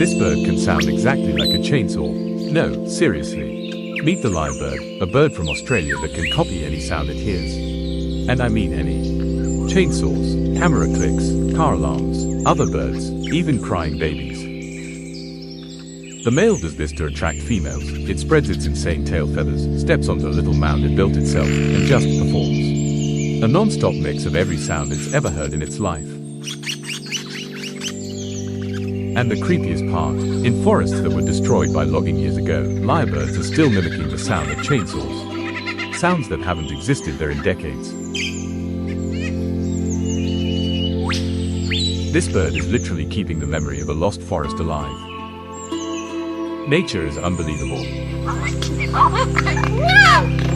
This bird can sound exactly like a chainsaw. No, seriously. Meet the lyrebird, a bird from Australia that can copy any sound it hears. And I mean any. Chainsaws, camera clicks, car alarms, other birds, even crying babies. The male does this to attract females. It spreads its insane tail feathers, steps onto a little mound it built itself, and just performs. A non-stop mix of every sound it's ever heard in its life. And the creepiest part, in forests that were destroyed by logging years ago, lyrebirds are still mimicking the sound of chainsaws. Sounds that haven't existed there in decades. This bird is literally keeping the memory of a lost forest alive. Nature is unbelievable. No!